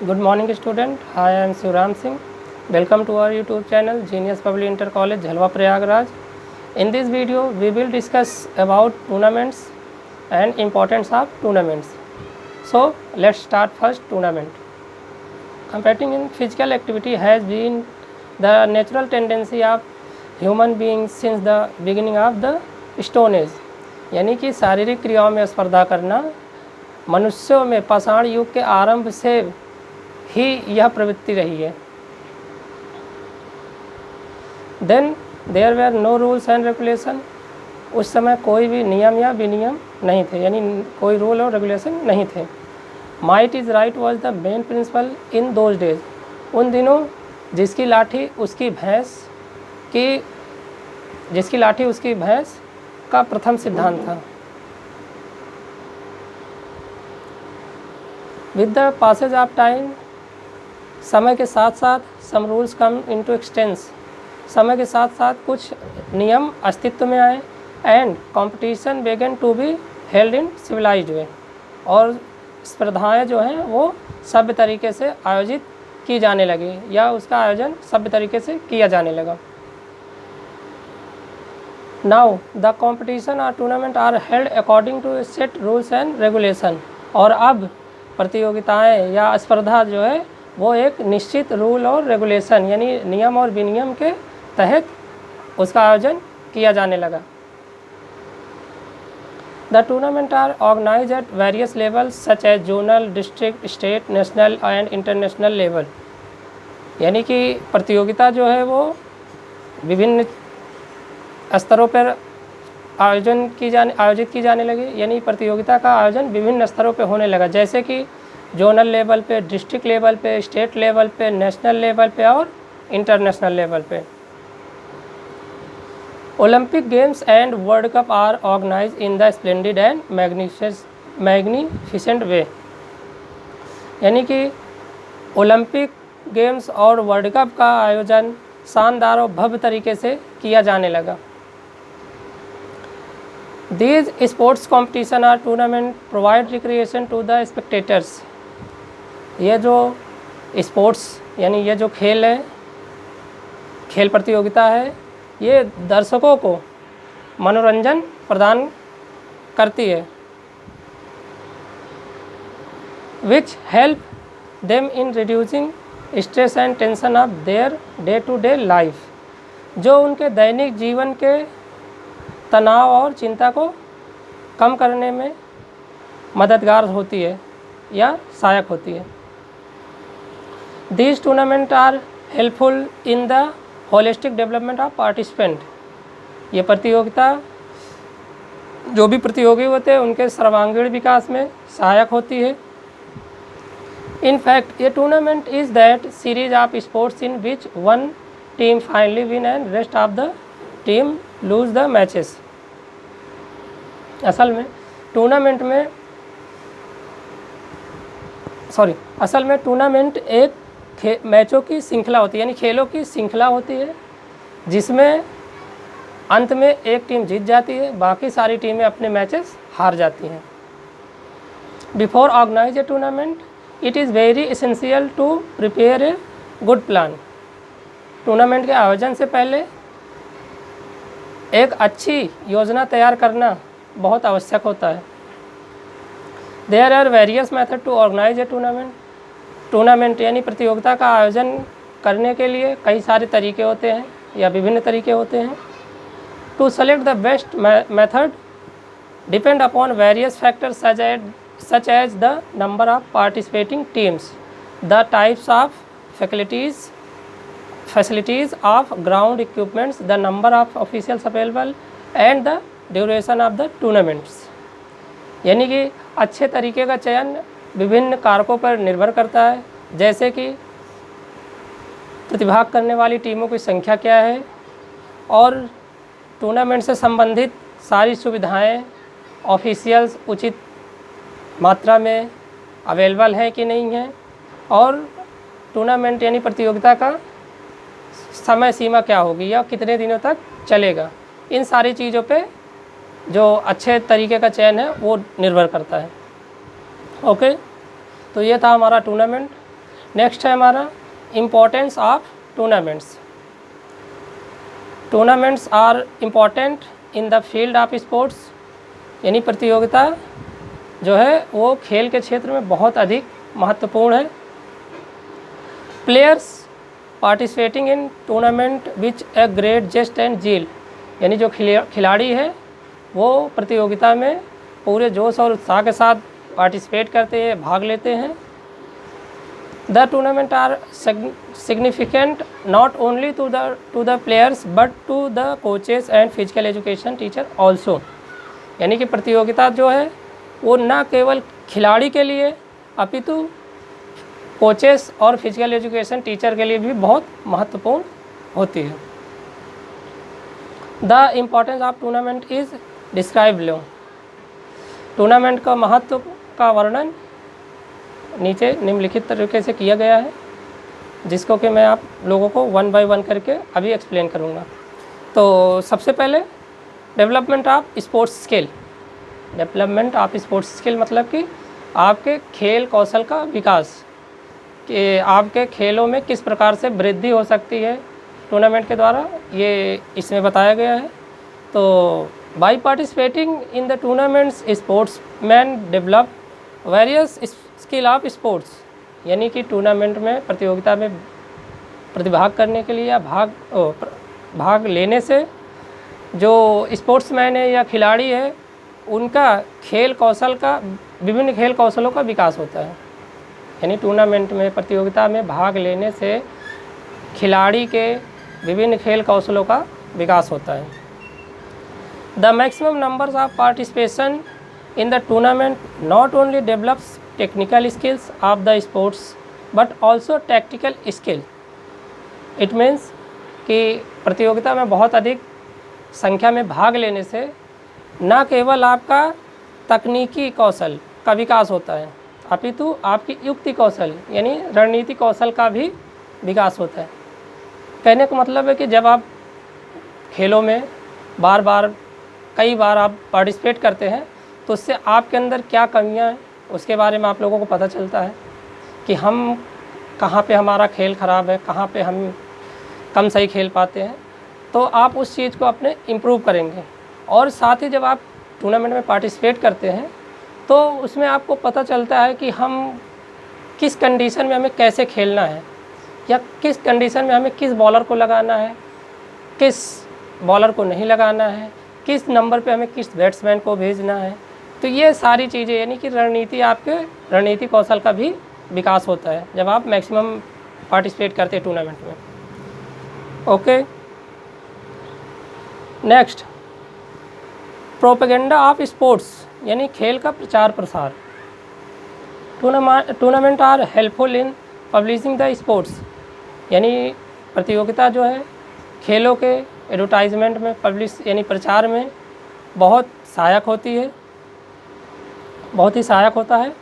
Good morning student, I am Shivaram Singh. Welcome to our YouTube channel Genius Public Inter College Jhalwa Prayagraj. In this video we will discuss about tournaments and importance of tournaments. So let's start first tournament. Competing in physical activity has been the natural tendency of human beings since the beginning of the Stone Age. यानी कि शारीरिक क्रियाओं में स्पर्धा करना मनुष्यों में पाषाण युग के आरंभ से ही यह प्रवृत्ति रही है। Then there were no rules and regulation, उस समय कोई भी नियम या विनियम नहीं थे, यानी कोई रूल और रेगुलेशन नहीं थे। Might is right was the main principle in those days, उन दिनों जिसकी लाठी उसकी भैंस का प्रथम सिद्धांत था। With the passage of time, समय के साथ साथ some rules come into existence, समय के साथ साथ कुछ नियम अस्तित्व में आए। And competition began to be held in civilised way, और स्पर्धाएं जो हैं वो सभ्य तरीके से आयोजित की जाने लगी, या उसका आयोजन सभ्य तरीके से किया जाने लगा। नाउ द कॉम्पिटिशन और tournament are held according to set rules and regulation, और अब प्रतियोगिताएं या स्पर्धा जो है वो एक निश्चित रूल और रेगुलेशन यानी नियम और विनियम के तहत उसका आयोजन किया जाने लगा। The tournament are organise at various levels such as zonal, district, state, national and international level, यानी कि प्रतियोगिता जो है वो विभिन्न स्तरों पर आयोजित की जाने लगी, यानी प्रतियोगिता का आयोजन विभिन्न स्तरों पे होने लगा, जैसे कि जोनल लेवल पे, डिस्ट्रिक्ट लेवल पे, स्टेट लेवल पे, नेशनल लेवल पे और इंटरनेशनल लेवल पे। Olympic games and world cup are organise in the splendid and magnificent way, यानी कि ओलंपिक गेम्स और वर्ल्ड कप का आयोजन शानदार और भव्य तरीके से किया जाने लगा। These sports competition or tournament provide recreation to the spectators, ये जो स्पोर्ट्स यानी ये जो खेल प्रतियोगिता है ये दर्शकों को मनोरंजन प्रदान करती है। which help them in reducing stress and tension of their day to day life, जो उनके दैनिक जीवन के तनाव और चिंता को कम करने में मददगार होती है या सहायक होती है। These tournaments are helpful in the holistic development of participant, ये प्रतियोगिता जो भी प्रतियोगी होते हैं उनके सर्वांगीण विकास में सहायक होती है। In fact, a tournament is that series of sports in which one team finally win and rest of the team lose the matches। असल में टूर्नामेंट एक मैचों की श्रृंखला होती है, यानी खेलों की श्रृंखला होती है, जिसमें अंत में एक टीम जीत जाती है, बाकी सारी टीमें अपने मैचेस हार जाती हैं। Before organise a tournament it is very essential to prepare a good plan, tournament के आयोजन से पहले एक अच्छी योजना तैयार करना बहुत आवश्यक होता है। There are various method to organise a tournament यानी प्रतियोगिता का आयोजन करने के लिए कई सारे तरीके होते हैं या विभिन्न तरीके होते हैं। To select the best method depend upon various factors such as the number of participating teams, the types of facilities of ground equipments, the number of officials available and the duration of the tournaments, यानी कि अच्छे तरीके का चयन विभिन्न कारकों पर निर्भर करता है, जैसे कि प्रतिभाग करने वाली टीमों की संख्या क्या है और टूर्नामेंट से संबंधित सारी सुविधाएं ऑफिशियल्स उचित मात्रा में अवेलेबल हैं कि नहीं हैं, और टूर्नामेंट यानी प्रतियोगिता का समय सीमा क्या होगी या कितने दिनों तक चलेगा। इन सारी चीज़ों पे जो अच्छे तरीके का चयन है वो निर्भर करता है। ओके, तो ये था हमारा टूर्नामेंट। नेक्स्ट है हमारा importance of tournaments. Tournaments are important in the field of sports, यानी प्रतियोगिता जो है वो खेल के क्षेत्र में बहुत अधिक महत्वपूर्ण है। Players participating in tournament which a great zest and zeal, यानी जो खिलाड़ी है वो प्रतियोगिता में पूरे जोश और उत्साह के साथ पार्टिसिपेट करते हैं, भाग लेते हैं। The tournament are significant not only to the players but to the coaches and physical education teacher also, यानी कि प्रतियोगिता जो है वो न केवल खिलाड़ी के लिए अपितु कोचेस और फिजिकल एजुकेशन टीचर के लिए भी बहुत महत्वपूर्ण होती है। The importance of tournament is describe below. Tournament का महत्व का वर्णन नीचे निम्नलिखित तरीके से किया गया है, जिसको कि मैं आप लोगों को वन बाय वन करके अभी एक्सप्लेन करूँगा। तो सबसे पहले development of sports skill. Development of sports skill मतलब कि आपके खेल कौशल का विकास, कि आपके खेलों में किस प्रकार से वृद्धि हो सकती है टूर्नामेंट के द्वारा, ये इसमें बताया गया है। तो by participating in the tournaments sportsman develop various skill of sports, यानी कि टूर्नामेंट में प्रतियोगिता में प्रतिभाग करने के लिए या भाग लेने से जो स्पोर्ट्समैन है या खिलाड़ी है उनका खेल कौशल का, विभिन्न खेल कौशलों का विकास होता है। यानी टूर्नामेंट में प्रतियोगिता में भाग लेने से खिलाड़ी के विभिन्न खेल कौशलों का विकास होता है। The maximum numbers of participation in the tournament not only develops technical skills of the sports but also tactical skill. It means कि प्रतियोगिता में बहुत अधिक संख्या में भाग लेने से न केवल आपका तकनीकी कौशल का विकास होता है अपितु आपकी युक्ति कौशल यानी रणनीति कौशल का भी विकास होता है। कहने का मतलब है कि जब आप खेलों में कई बार आप पार्टिसिपेट करते हैं तो उससे आपके अंदर क्या कमियां हैं उसके बारे में आप लोगों को पता चलता है कि हम कहाँ पे हमारा खेल ख़राब है, कहाँ पे हम कम सही खेल पाते हैं। तो आप उस चीज़ को अपने इम्प्रूव करेंगे। और साथ ही जब आप टूर्नामेंट में पार्टिसिपेट करते हैं तो उसमें आपको पता चलता है कि हम किस कंडीशन में हमें कैसे खेलना है या किस कंडीशन में हमें किस बॉलर को लगाना है, किस बॉलर को नहीं लगाना है, किस नंबर पे हमें किस बैट्समैन को भेजना है। तो ये सारी चीज़ें यानी कि रणनीति कौशल का भी विकास होता है जब आप मैक्सिमम पार्टिसिपेट करते हैं टूर्नामेंट में। Okay, next propaganda of sports यानी खेल का प्रचार प्रसार। Tournament are helpful in publishing the sports, यानी प्रतियोगिता जो है खेलों के एडवर्टाइजमेंट में यानी प्रचार में बहुत ही सहायक होता है।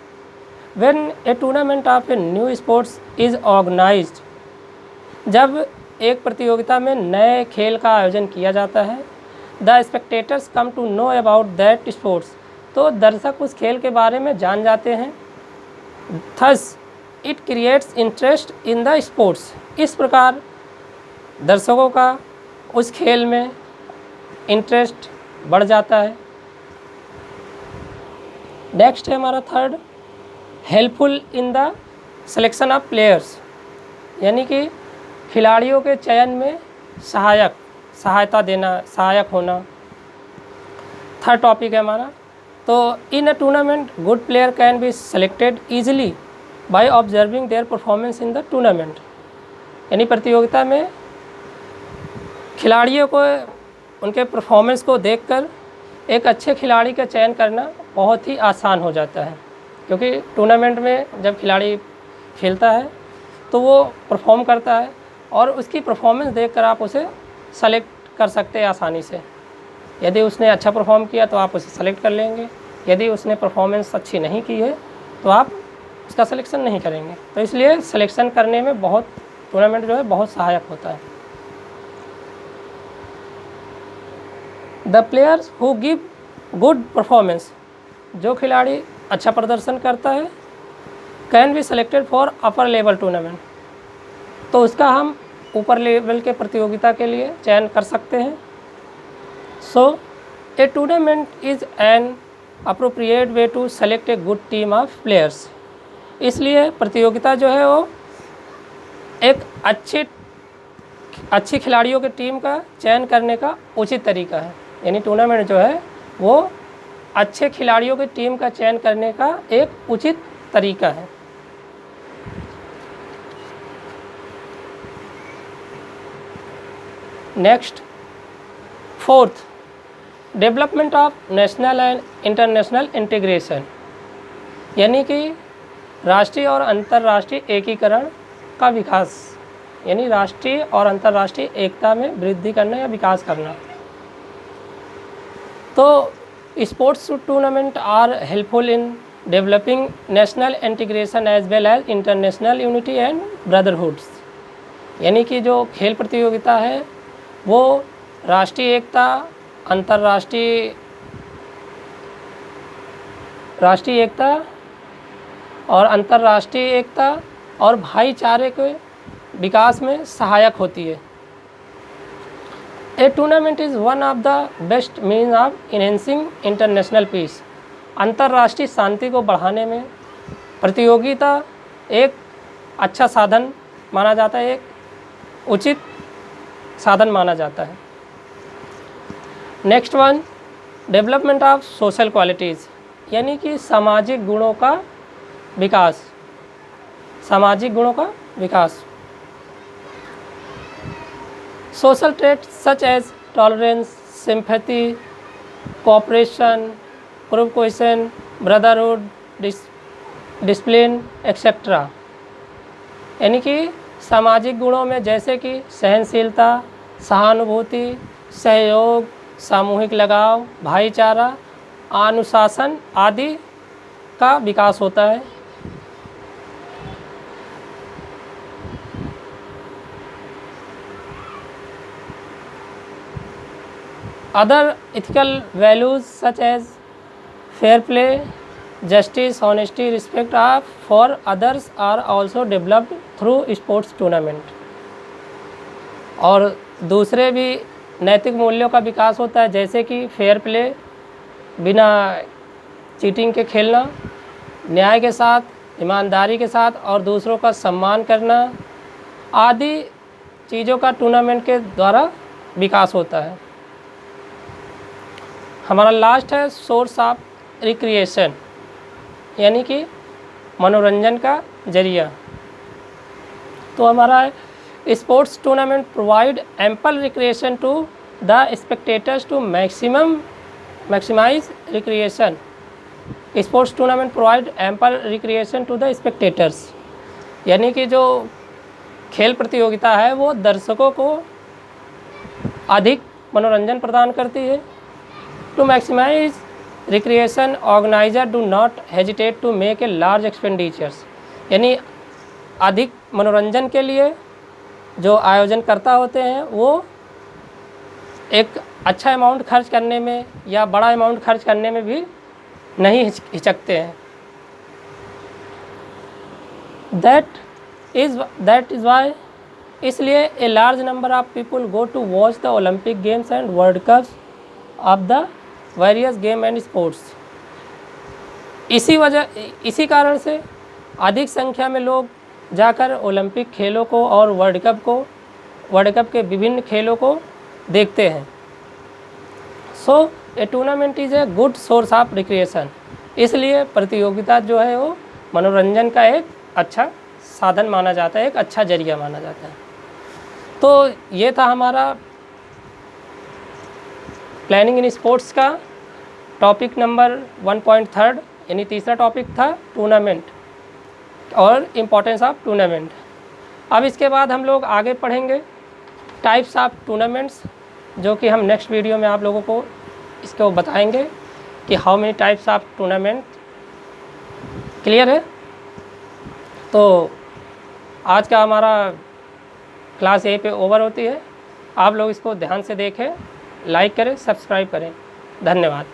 When a tournament of a new sports is organised, जब एक प्रतियोगिता में नए खेल का आयोजन किया जाता है, the spectators come to know about that sports, तो दर्शक उस खेल के बारे में जान जाते हैं। Thus it creates interest in the sports, इस प्रकार दर्शकों का उस खेल में इंटरेस्ट बढ़ जाता है। नेक्स्ट है हमारा third, helpful in the selection of players, यानी कि खिलाड़ियों के चयन में सहायक होना। थर्ड टॉपिक है हमारा, तो in a tournament good player can be selected easily by observing their performance in the tournament, यानी प्रतियोगिता में खिलाड़ियों को उनके परफॉर्मेंस को देखकर एक अच्छे खिलाड़ी का चयन करना बहुत ही आसान हो जाता है, क्योंकि टूर्नामेंट में जब खिलाड़ी खेलता है तो वो परफॉर्म करता है और उसकी परफॉर्मेंस देखकर आप उसे सेलेक्ट कर सकते हैं आसानी से। यदि उसने अच्छा परफॉर्म किया तो आप उसे सेलेक्ट कर लेंगे, यदि उसने परफॉर्मेंस अच्छी नहीं की है तो आप उसका सिलेक्शन नहीं करेंगे। तो इसलिए सिलेक्शन करने में टूर्नामेंट जो है बहुत सहायक होता है। The players who give good performance, जो खिलाड़ी अच्छा प्रदर्शन करता है, can be selected for upper level tournament, तो उसका हम ऊपर लेवल के प्रतियोगिता के लिए चयन कर सकते हैं। So a tournament is an appropriate way to select a good team of players, इसलिए प्रतियोगिता जो है वो एक अच्छी खिलाड़ियों की टीम का चयन करने का उचित तरीका है। यानी टूर्नामेंट जो है वो अच्छे खिलाड़ियों की टीम का चयन करने का एक उचित तरीका है। Next, fourth, development of national and international integration, यानी कि राष्ट्रीय और अंतर्राष्ट्रीय एकीकरण का विकास, यानी राष्ट्रीय और अंतर्राष्ट्रीय एकता में वृद्धि करना या विकास करना। तो sports tournament are helpful in developing national integration as well as international unity and brotherhoods, यानी कि जो खेल प्रतियोगिता है वो राष्ट्रीय एकता, राष्ट्रीय एकता और अंतर्राष्ट्रीय एकता और भाईचारे के विकास में सहायक होती है। A tournament is one of the best means of enhancing international peace, अंतर्राष्ट्रीय शांति को बढ़ाने में प्रतियोगिता एक अच्छा साधन माना जाता है, एक उचित साधन माना जाता है। Next one, development of social qualities, यानी कि सामाजिक गुणों का विकास, सामाजिक गुणों का विकास। Social traits such as tolerance, sympathy, cooperation, group cohesion, brotherhood, discipline etcetera, यानी कि सामाजिक गुणों में जैसे कि सहनशीलता, सहानुभूति, सहयोग, सामूहिक लगाव, भाईचारा, अनुशासन आदि का विकास होता है। Other ethical values such as fair play, justice, honesty, respect for others are also developed through sports tournament, और दूसरे भी नैतिक मूल्यों का विकास होता है, जैसे कि फेयर प्ले, बिना चीटिंग के खेलना, न्याय के साथ, ईमानदारी के साथ और दूसरों का सम्मान करना आदि चीज़ों का टूर्नामेंट के द्वारा विकास होता है। हमारा लास्ट है सोर्स ऑफ रिक्रिएशन, यानी कि मनोरंजन का जरिया। तो हमारा sports tournament provide ample recreation to the spectators to maximise recreation. Sports tournament provide ample recreation to the spectators, यानी कि जो खेल प्रतियोगिता है वो दर्शकों को अधिक मनोरंजन प्रदान करती है। To maximise recreation, organiser do not hesitate to make a large expenditures, यानी अधिक मनोरंजन के लिए जो आयोजनकर्ता होते हैं वो एक अच्छा अमाउंट खर्च करने में या बड़ा अमाउंट खर्च करने में भी नहीं हिचकते हैं। दैट इज़ वाई, इसलिए a large number of people go to watch the Olympic games and world cups of the various game and sports. इसी कारण से अधिक संख्या में लोग जाकर ओलंपिक खेलों को और वर्ल्ड कप के विभिन्न खेलों को देखते हैं। So a tournament is a good source of recreation, इसलिए प्रतियोगिता जो है वो मनोरंजन का एक अच्छा साधन माना जाता है, एक अच्छा जरिया माना जाता है। तो ये था हमारा प्लानिंग इन स्पोर्ट्स का टॉपिक नंबर 1.3, यानी तीसरा टॉपिक था टूर्नामेंट और इम्पोर्टेंस ऑफ टूर्नामेंट। अब इसके बाद हम लोग आगे पढ़ेंगे टाइप्स ऑफ टूर्नामेंट्स, जो कि हम नेक्स्ट वीडियो में आप लोगों को इसको बताएंगे कि how many types of tournament. Clear है? तो आज का हमारा क्लास यहीं पे ओवर होती है। आप लोग इसको ध्यान से देखें, लाइक करें, सब्सक्राइब करें। धन्यवाद।